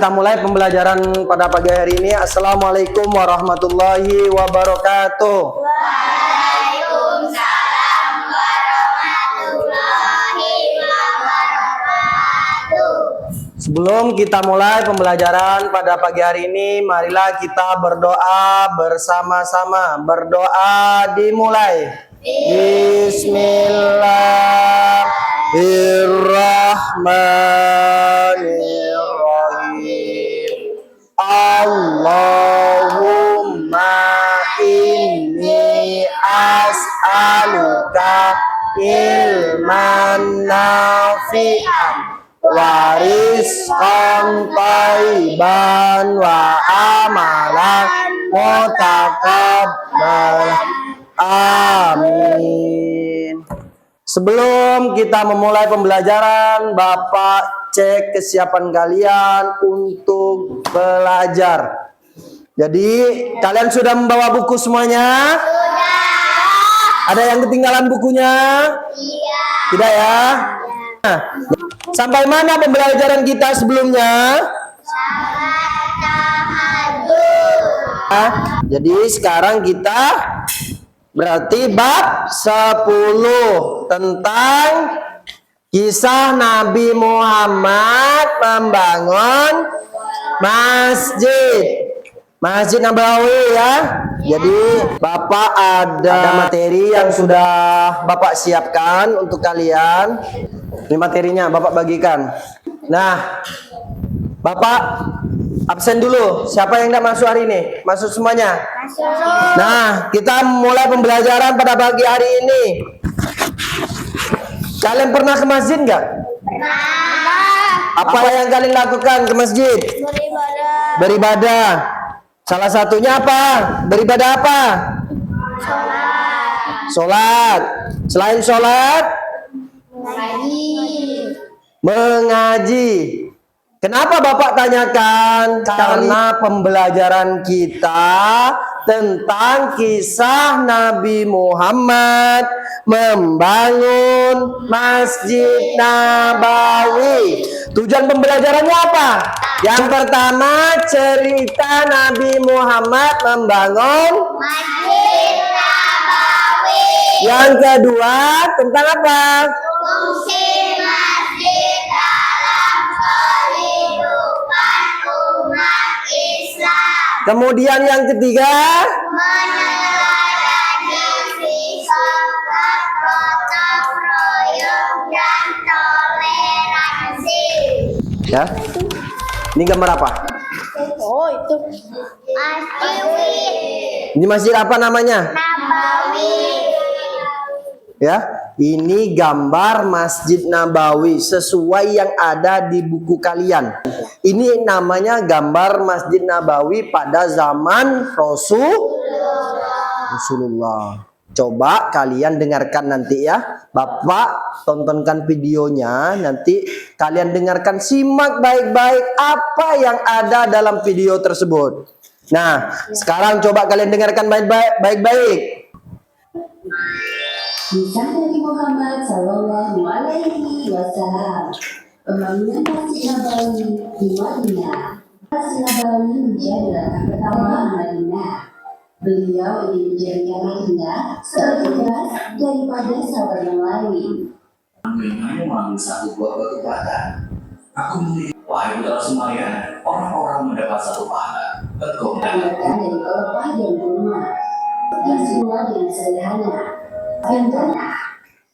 kita mulai pembelajaran pada pagi hari ini. Assalamualaikum warahmatullahi wabarakatuh. Waalaikumsalam warahmatullahi wabarakatuh. Sebelum kita mulai pembelajaran pada pagi hari ini, marilah kita berdoa bersama-sama. Berdoa dimulai. Bismillahirrahmanirrahim. Allahumma inni as'aluka ilman nafi'an wa rizqan thayyiban wa amalan mutaqabbalan. Amin. Sebelum kita memulai pembelajaran, Bapak cek kesiapan kalian untuk belajar. Jadi, kalian sudah membawa buku semuanya? Sudah. Ada yang ketinggalan bukunya? Iya. Tidak ya? Nah, sampai mana pembelajaran kita sebelumnya? Salat tahajud. Jadi sekarang kita berarti bab 10 tentang kisah Nabi Muhammad membangun Masjid Nabawi ya. Jadi Bapak ada materi yang sudah Bapak siapkan untuk kalian. Ini materinya Bapak bagikan. Nah, Bapak absen dulu. Siapa yang tidak masuk hari ini? Masuk semuanya? Masuk. Nah, kita mulai pembelajaran pada pagi hari ini. Kalian pernah ke masjid nggak? Pernah. Apa yang kalian lakukan ke masjid? Beribadah. Beribadah. Salah satunya apa? Beribadah apa? Salat. Sholat. Selain sholat, mengaji. Kenapa Bapak tanyakan? Karena pembelajaran kita tentang kisah Nabi Muhammad membangun Masjid Nabawi. Tujuan pembelajarannya apa? Yang pertama, cerita Nabi Muhammad membangun Masjid Nabawi. Yang kedua, tentang apa? Fungsi masjid dalam kehidupan umat Islam. Kemudian yang ketiga, Meneladani sikap gotong royong dan toleransi. ya. Ini gambar apa? Oh, itu Masjid Ini masjid apa namanya? Nabawi. Ya, ini gambar Masjid Nabawi sesuai yang ada di buku kalian. Ini namanya gambar Masjid Nabawi pada zaman Rasulullah. Coba kalian dengarkan nanti ya. Bapak tontonkan videonya, nanti kalian dengarkan, simak baik-baik apa yang ada dalam video tersebut. Nah, sekarang coba kalian dengarkan baik-baik. Kisah Nabi Muhammad Sallallahu Alaihi Wasallam, pembangunan Masjid Nabawi di Madinah. Masjid Nabawi menjadi langkah pertama Madinah. Beliau ingin menjadikan Madinah lebih keras daripada sahabat yang lain. Hanya mengambil satu buah batu bata. Aku melihat, wahai putra Sumaria, orang-orang mendapat satu pahala. Engkau Datang dari Eropa dan Burma. Dibuat dengan sederhana dan tenang.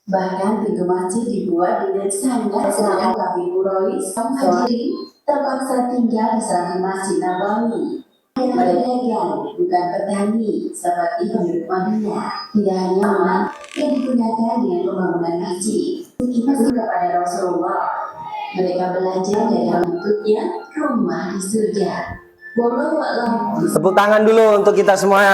Bahkan pintu masjid dibuat dengan sangat senang. Tapi Quraisy Muhajirin terpaksa tinggal di samping Masjid Nabawi. Pedagang, bukan petani seperti penduduk Madinah. Tidak hanya uang yang digunakan dengan pembangunan masjid. Masjid kepada Rasulullah. Mereka belajar dari bentuknya rumah di surga. Wallahu a'lam. Tepuk tangan dulu untuk kita semua.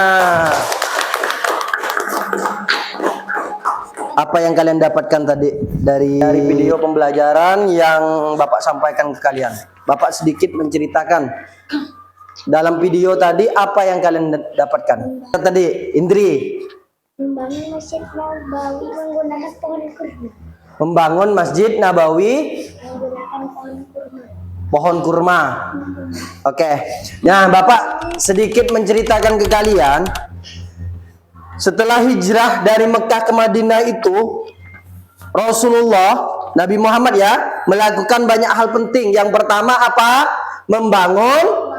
Apa yang kalian dapatkan tadi dari video pembelajaran yang Bapak sampaikan ke kalian? Bapak sedikit menceritakan dalam video tadi apa yang kalian dapatkan. Tadi Indri Membangun Masjid Nabawi menggunakan pohon kurma. membangun Masjid Nabawi Menggunakan pohon kurma. pohon kurma. Oke. Nah, Bapak sedikit menceritakan ke kalian. Setelah hijrah dari Mekah ke Madinah itu, Rasulullah Nabi Muhammad ya melakukan banyak hal penting. Yang pertama apa? Membangun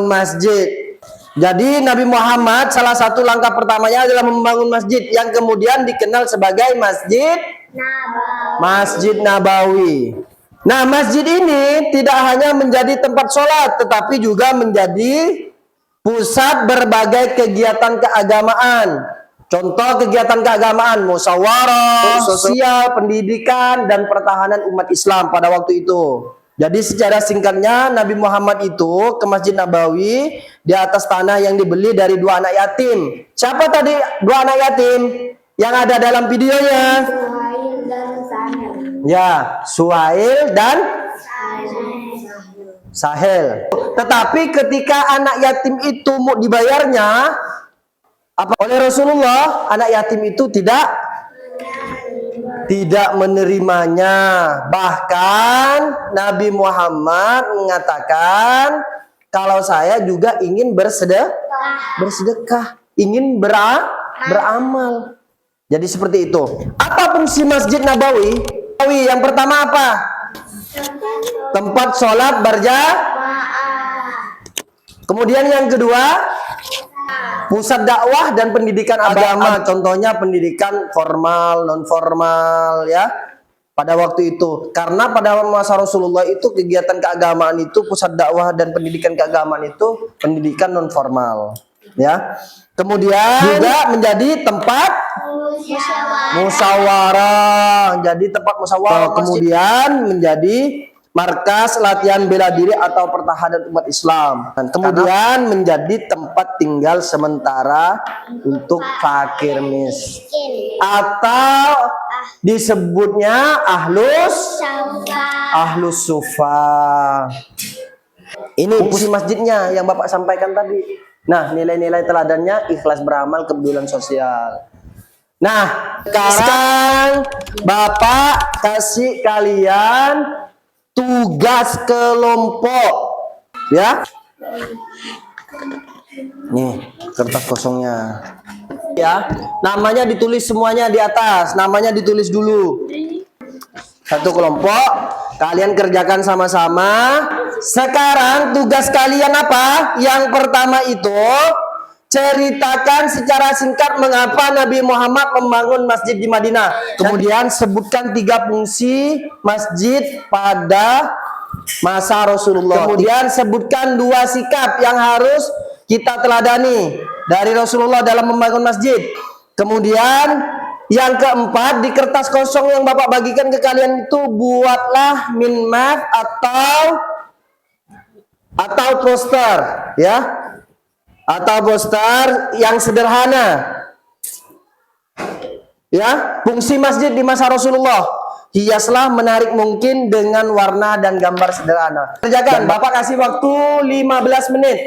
masjid. Jadi Nabi Muhammad salah satu langkah pertamanya adalah membangun masjid yang kemudian dikenal sebagai Masjid Nabawi. Nah, masjid ini tidak hanya menjadi tempat sholat, tetapi juga menjadi pusat berbagai kegiatan keagamaan. Contoh kegiatan keagamaan, musyawarah, sosial, pendidikan, dan pertahanan umat Islam pada waktu itu. Jadi secara singkatnya, Nabi Muhammad itu ke Masjid Nabawi di atas tanah yang dibeli dari 2 anak yatim. Siapa tadi 2 anak yatim yang ada dalam videonya? Ya, Suhail dan Sahel. Tetapi ketika anak yatim itu mau dibayarnya oleh Rasulullah, anak yatim itu tidak menerimanya. Bahkan Nabi Muhammad mengatakan, kalau saya juga ingin bersedekah, ingin beramal. Jadi seperti itu. Apa fungsi Masjid Nabawi? Yang pertama apa? Tempat sholat Kemudian yang kedua, pusat dakwah dan pendidikan agama. Contohnya pendidikan formal, non formal ya. Pada waktu itu, karena pada masa Rasulullah itu kegiatan keagamaan itu, pusat dakwah dan pendidikan keagamaan itu pendidikan non formal ya. Kemudian juga menjadi tempat musyawarah. Jadi tempat musyawarah. Kemudian menjadi markas latihan bela diri atau pertahanan umat Islam. Dan kemudian menjadi tempat tinggal sementara untuk fakir miskin, atau disebutnya ahlus sufa. Ini fungsi masjidnya yang Bapak sampaikan tadi. Nah, nilai-nilai teladannya ikhlas beramal, kepedulian sosial. Nah, sekarang Bapak kasih kalian tugas kelompok ya. Nih kertas kosongnya ya, namanya ditulis semuanya di atas, namanya ditulis dulu. Satu kelompok, kalian kerjakan sama-sama. Sekarang tugas kalian apa? Yang pertama itu ceritakan secara singkat mengapa Nabi Muhammad membangun masjid di Madinah. Kemudian sebutkan 3 fungsi masjid pada masa Rasulullah. Kemudian sebutkan 2 sikap yang harus kita teladani dari Rasulullah dalam membangun masjid. Kemudian yang keempat, di kertas kosong yang Bapak bagikan ke kalian itu buatlah min map atau poster ya. Atau poster yang sederhana ya. Fungsi masjid di masa Rasulullah, hiaslah menarik mungkin dengan warna dan gambar sederhana. Kerjakan. Bapak kasih waktu 15 menit.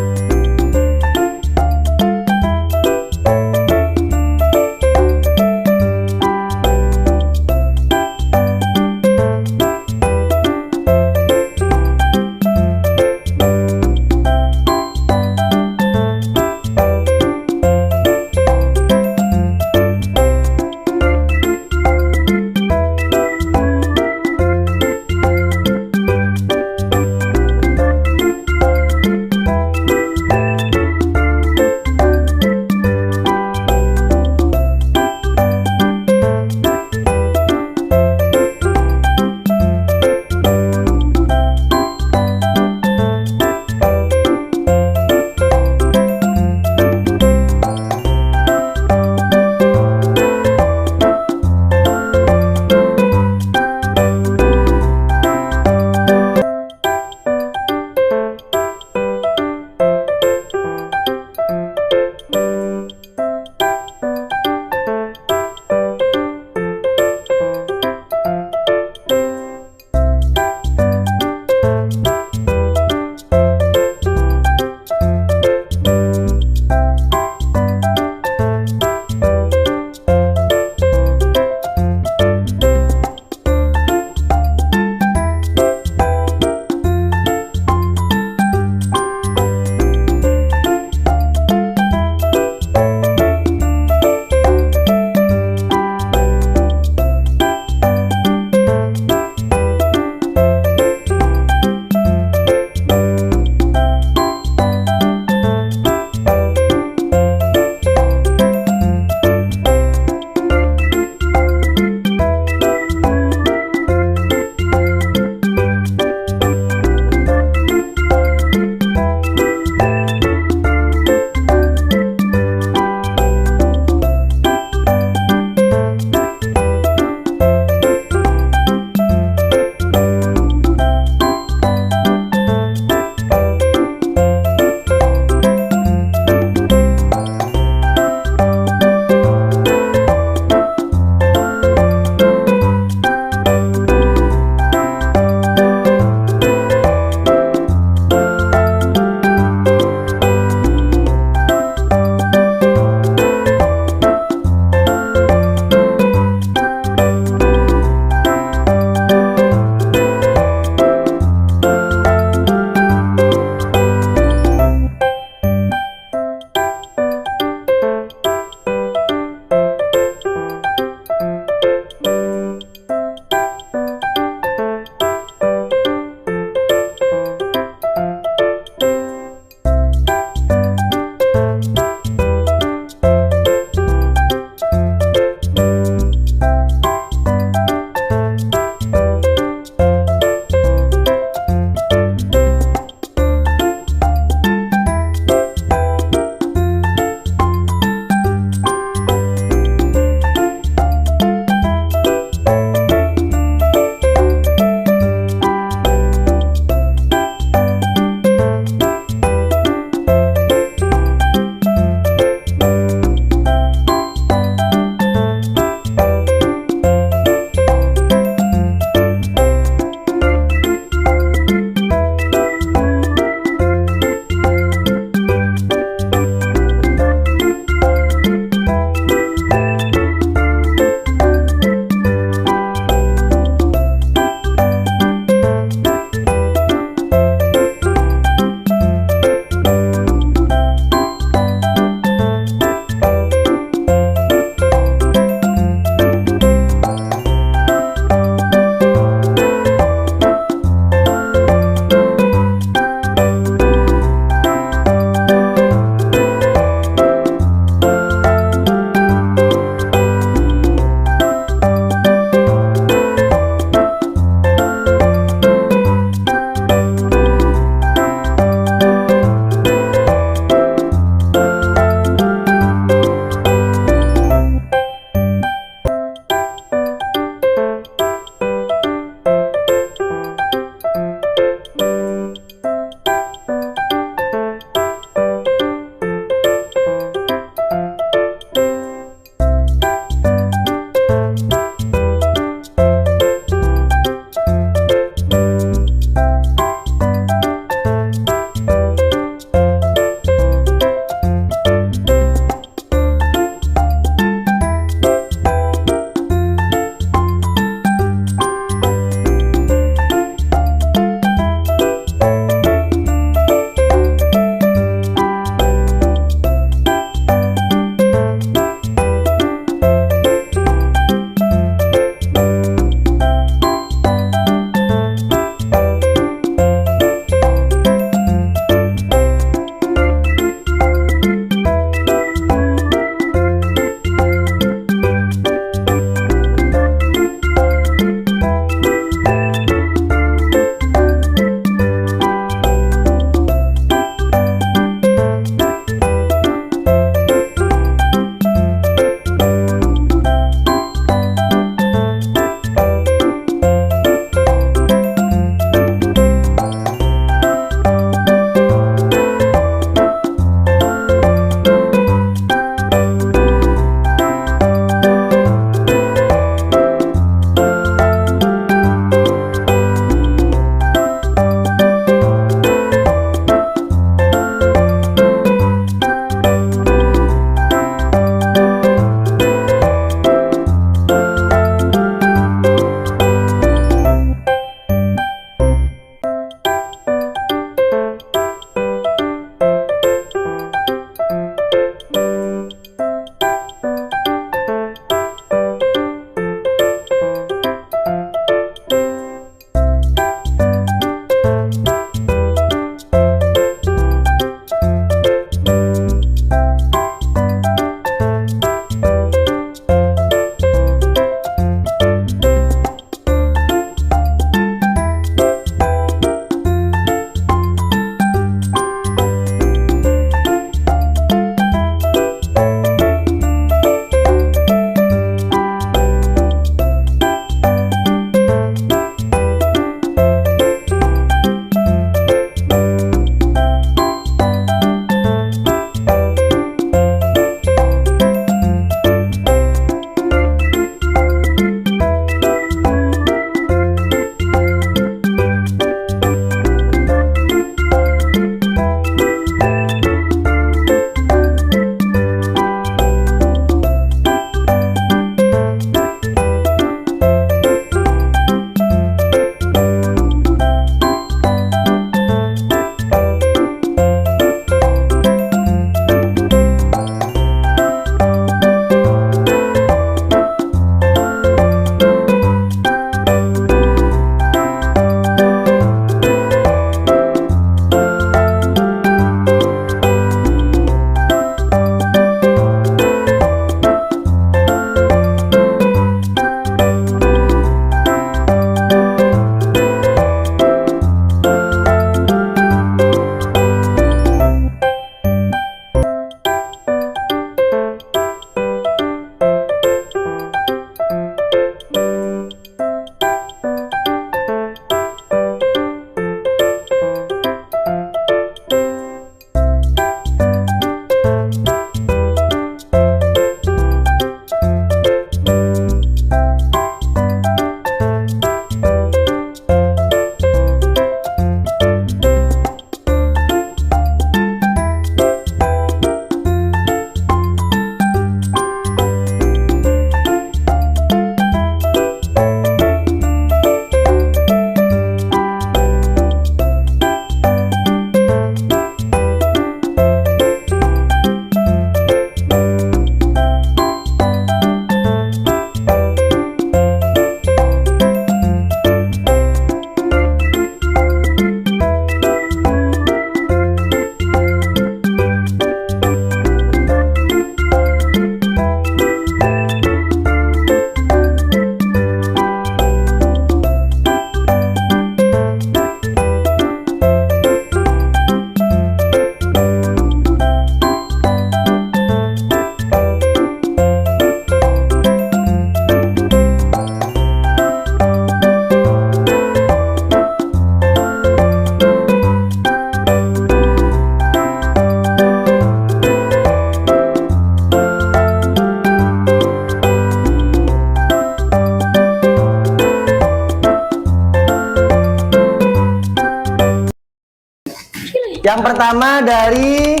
Yang pertama dari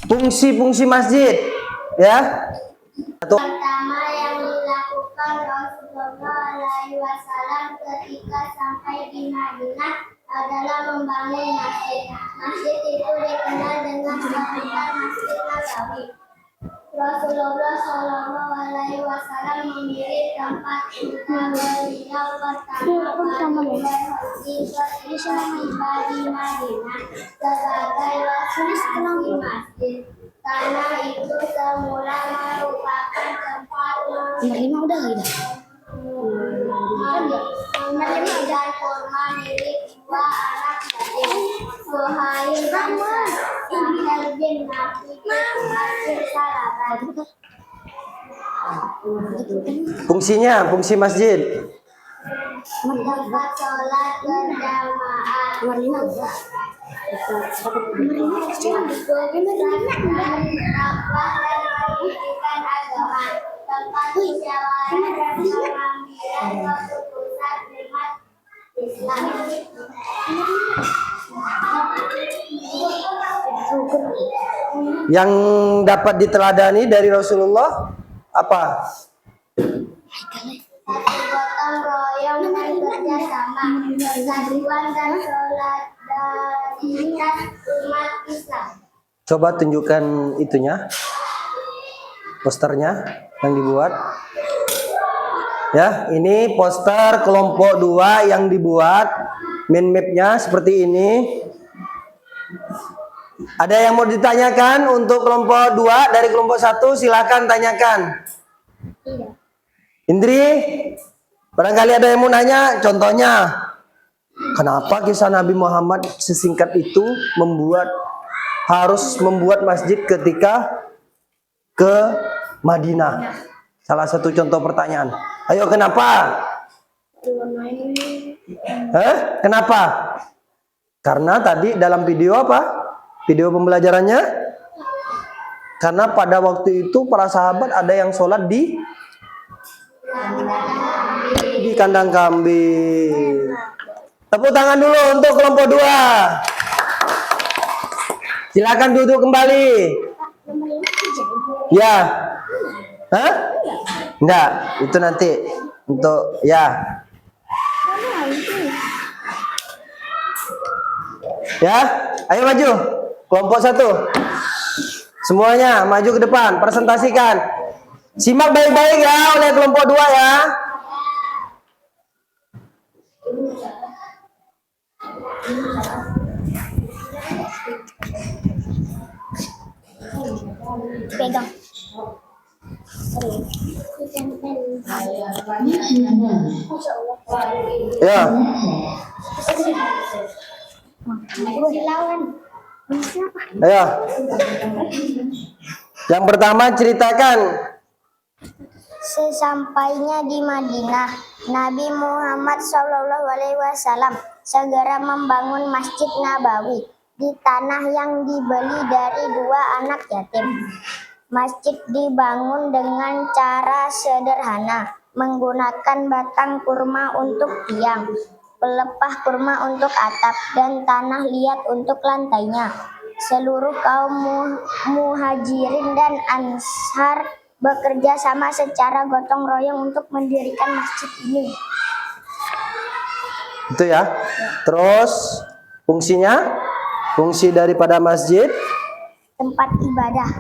fungsi-fungsi masjid, ya. Satu. Pertama yang dilakukan Rasulullah SAW ketika sampai di Madinah adalah membangun masjid. Masjid itu dikenal dengan sebutan Masjid Nabawi. Rasulullah SAW memilih tempat tinggal beliau pertama kali tiba di Madinah sebagai lokasi masjid. Tanah itu semula merupakan tempat memberikan kurma milik dua anak yatim, Suhail dan Sahel bin Nabi di Masjid Salaban. Fungsinya, fungsi masjid. Tempat sholat berjamaah. Dakwah dan pendidikan agama. Tempat musyawarah dan pengambilan keputusan umat Islam. Yang dapat diteladani dari Rasulullah apa? Satu gotong royong dan kerjasama, persatuan dan solidaritas umat Islam. Coba tunjukkan itunya, posternya yang dibuat. Ya, ini poster kelompok 2 yang dibuat. Mind map-nya seperti ini. Ada yang mau ditanyakan untuk kelompok 2 dari kelompok 1? Silakan tanyakan. Tidak. Indri, barangkali ada yang mau nanya. Contohnya, kenapa kisah Nabi Muhammad sesingkat itu harus membuat masjid ketika ke Madinah? Salah satu contoh pertanyaan. Ayo, kenapa? Kenapa? Karena tadi dalam video apa? Video pembelajarannya? Karena pada waktu itu para sahabat ada yang sholat di kandang kambing. Tepuk tangan dulu untuk kelompok 2. Silakan duduk kembali. Ya. Hah? Enggak, itu nanti untuk ya. Ya, ayo maju. Kelompok 1. Semuanya maju ke depan, presentasikan. Simak baik-baik ya oleh kelompok 2 ya. Pegang. Ya. Ayo. Yang pertama ceritakan. Sesampainya di Madinah, Nabi Muhammad SAW segera membangun Masjid Nabawi di tanah yang dibeli dari 2 anak yatim. Masjid dibangun dengan cara sederhana, menggunakan batang kurma untuk tiang, pelepah kurma untuk atap, dan tanah liat untuk lantainya. Seluruh kaum muhajirin dan ansar bekerja sama secara gotong royong untuk mendirikan masjid ini. Itu ya. Terus fungsinya? Fungsi daripada masjid? Tempat ibadah,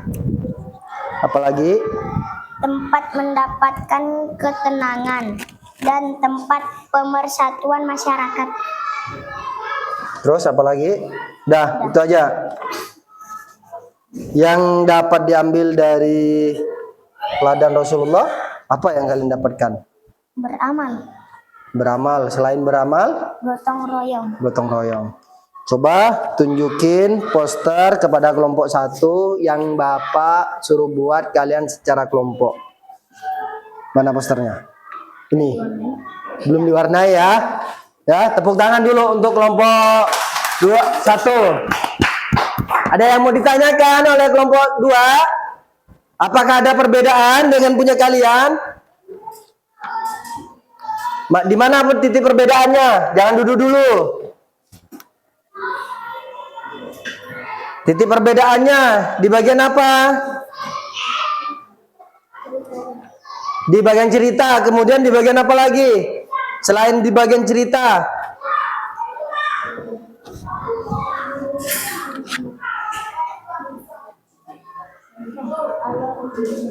Apalagi? tempat mendapatkan ketenangan, dan tempat pemersatuan masyarakat. Terus apalagi? Dah, itu aja. Yang dapat diambil dari teladan Rasulullah, apa yang kalian dapatkan? Beramal, Beramal. Selain beramal, gotong royong. gotong royong. Coba tunjukin poster kepada kelompok 1 yang Bapak suruh buat kalian secara kelompok. Mana posternya? Ini. Belum diwarnai ya. Ya, tepuk tangan dulu untuk kelompok 1. Ada yang mau ditanyakan oleh kelompok 2? Apakah ada perbedaan dengan punya kalian? Di mana titik perbedaannya? Jangan duduk dulu. Titik perbedaannya di bagian apa? Di bagian cerita, kemudian di bagian apa lagi? Selain di bagian cerita.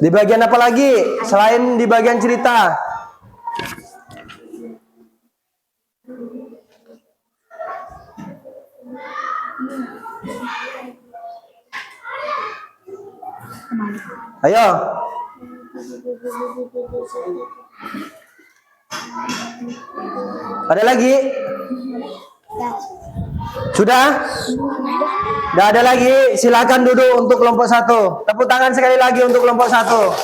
Di bagian apa lagi? Selain di bagian cerita. Ayo. Ada lagi? Sudah? Tidak ada lagi. Silakan duduk untuk kelompok 1. Tepuk tangan sekali lagi untuk kelompok 1.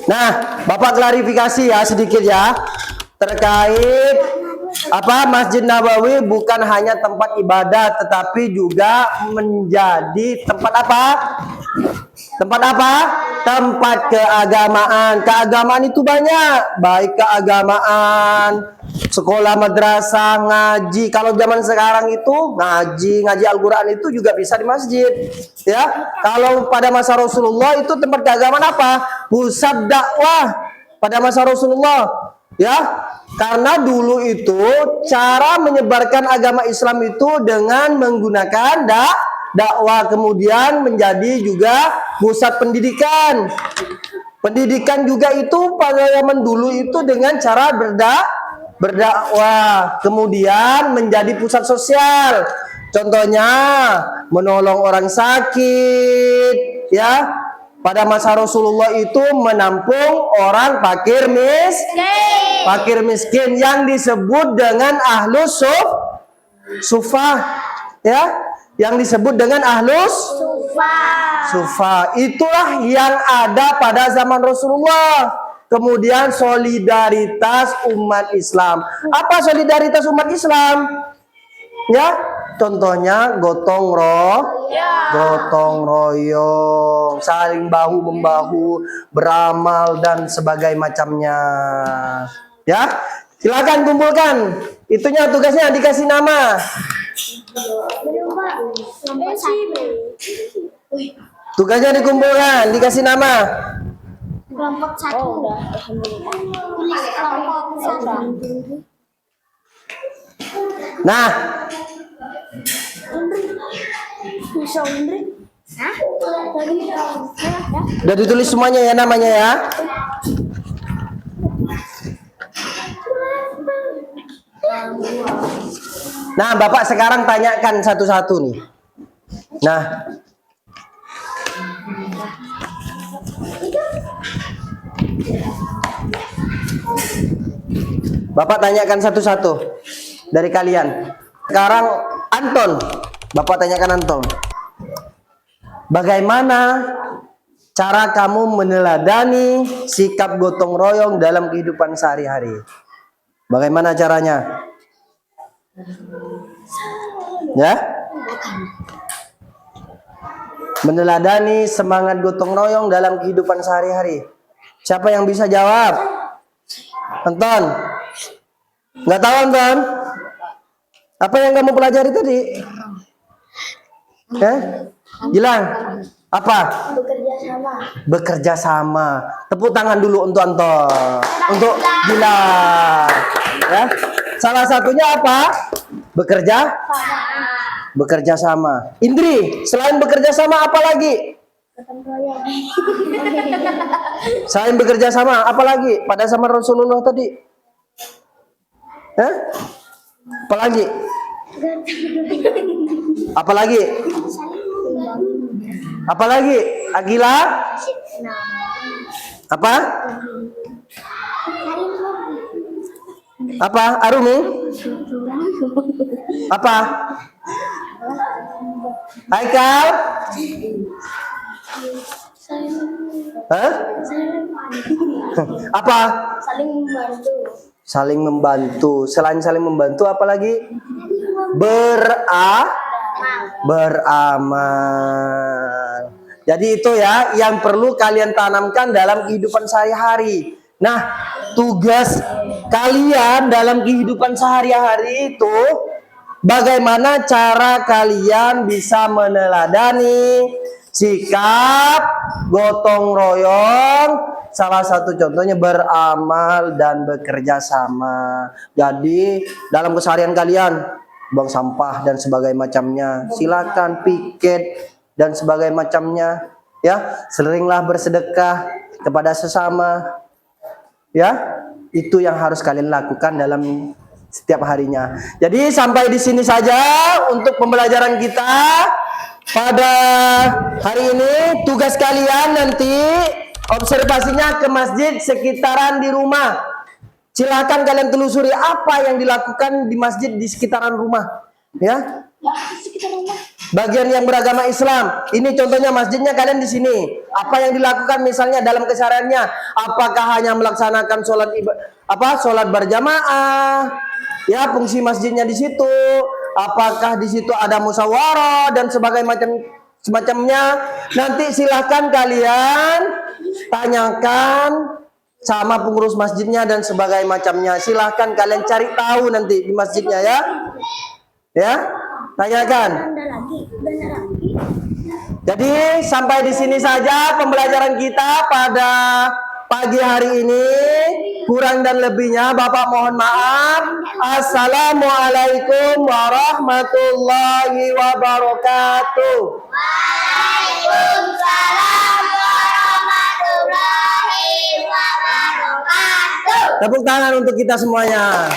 Nah, Bapak klarifikasi ya sedikit ya. Terkait Masjid Nabawi bukan hanya tempat ibadah, tetapi juga menjadi tempat apa? Tempat apa? Tempat keagamaan. Keagamaan itu banyak, baik keagamaan, sekolah, madrasah, ngaji. Kalau zaman sekarang itu ngaji Al-Quran itu juga bisa di masjid. Ya, kalau pada masa Rasulullah itu tempat keagamaan apa? Pusat dakwah pada masa Rasulullah. Ya, karena dulu itu cara menyebarkan agama Islam itu dengan menggunakan dakwah, kemudian menjadi juga pusat pendidikan. Pendidikan juga itu pada zaman dulu itu dengan cara berdakwah, kemudian menjadi pusat sosial. Contohnya menolong orang sakit, ya. Pada masa Rasulullah itu menampung orang fakir miskin yang disebut dengan ahlus sufah, ya, yang disebut dengan ahlus sufah. Itulah yang ada pada zaman Rasulullah. Kemudian solidaritas umat Islam. Apa solidaritas umat Islam? Ya, contohnya gotong royong, saling bahu membahu, beramal dan sebagainya macamnya. Ya, silakan kumpulkan. Itunya tugasnya dikasih nama. Tugasnya dikumpulkan, dikasih nama. Kelompok 1. Tulis kelompok 1. Nah, udah ditulis semuanya ya namanya ya. Nah, Bapak sekarang tanyakan satu-satu nih. Nah, Bapak tanyakan satu-satu dari kalian. Sekarang Anton, Bapak tanyakan Anton. Bagaimana cara kamu meneladani sikap gotong royong dalam kehidupan sehari-hari? Bagaimana caranya? Ya? Meneladani semangat gotong royong dalam kehidupan sehari-hari. Siapa yang bisa jawab? Anton. Nggak tahu Anton? Apa yang kamu pelajari tadi? Gilang. Apa? Bekerja sama. Tepuk tangan dulu untuk Anton. Untuk Gilang. Ya. Salah satunya apa? Bekerja sama. Indri, selain bekerja sama apa lagi? Selain bekerja sama apa lagi? Pada zaman Rasulullah tadi. Apa lagi? Apa lagi? Apa lagi? Agila? Apa? Apa? Arumi? Apa? Haikal? Hah? Apa? Saling membantu. Selain saling membantu apa lagi? Beramal. Jadi itu ya yang perlu kalian tanamkan dalam kehidupan sehari-hari. Nah, tugas kalian dalam kehidupan sehari-hari itu bagaimana cara kalian bisa meneladani sikap gotong royong. Salah satu contohnya beramal dan bekerja sama. Jadi dalam keseharian kalian buang sampah dan sebagainya macamnya, silakan piket dan sebagainya macamnya, ya. Seringlah bersedekah kepada sesama, ya. Itu yang harus kalian lakukan dalam setiap harinya. Jadi sampai di sini saja untuk pembelajaran kita pada hari ini. Tugas kalian nanti observasinya ke masjid sekitaran di rumah. Silakan kalian telusuri apa yang dilakukan di masjid di sekitaran rumah, ya. Bagian yang beragama Islam. Ini contohnya masjidnya kalian di sini. Apa yang dilakukan misalnya dalam kesehariannya? Apakah hanya melaksanakan sholat berjamaah? Ya, fungsi masjidnya di situ. Apakah di situ ada musyawarah dan semacamnya? Nanti silahkan kalian tanyakan sama pengurus masjidnya dan sebagainya macamnya. Silahkan kalian cari tahu nanti di masjidnya, ya. Ya, tanyakan. Jadi sampai di sini saja pembelajaran kita pada pagi hari ini. Kurang dan lebihnya Bapak mohon maaf. Assalamualaikum warahmatullahi wabarakatuh. Waalaikumsalam warahmatullahi wabarakatuh. Tepuk tangan untuk kita semuanya.